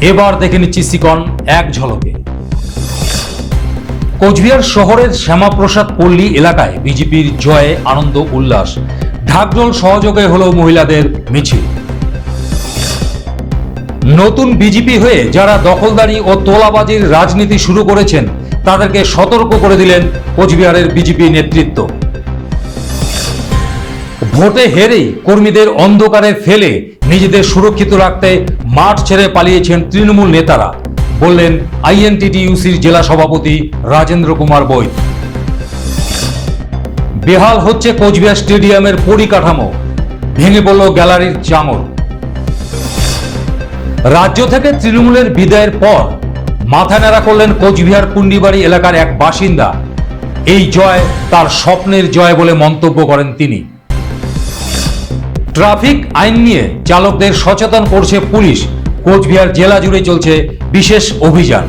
এবার দেখে নিচ্ছি সিকন এক ঝলকে। কোচবিহার শহরের শ্যামাপ্রসাদ পল্লী এলাকায় বিজেপির জয়ে আনন্দ উল্লাস, ঢাকঢোল সহযোগে হলো মহিলাদের মিছিল। নতুন বিজেপি হয়ে যারা দখলদারি ও তোলাবাজির রাজনীতি শুরু করেছেন তাদেরকে সতর্ক করে দিলেন কোচবিহারের বিজেপি নেতৃত্ব। ভোটে হেরেই কর্মীদের অন্ধকারে ফেলে নিজেদের সুরক্ষিত রাখতে মাঠ ছেড়ে পালিয়েছেন তৃণমূল নেতারা, বললেন আইএনটিটিইউসির জেলা সভাপতি রাজেন্দ্র কুমার বৈদ। বেহাল হচ্ছে কোচবিহার স্টেডিয়ামের পরিকাঠামো, ভেঙে পড়ল গ্যালারির চাঙর। রাজ্য থেকে তৃণমূলের বিদায়ের পর মাথা ন্যাড়া করলেন কোচবিহার কুন্ডিবাড়ি এলাকার এক বাসিন্দা। এই জয় তার স্বপ্নের জয় বলে মন্তব্য করেন তিনি। ট্রাফিক আইন নিয়ে চালকদের সচেতন করছে পুলিশ। কোচবিহার জেলা জুড়ে চলছে বিশেষ অভিযান।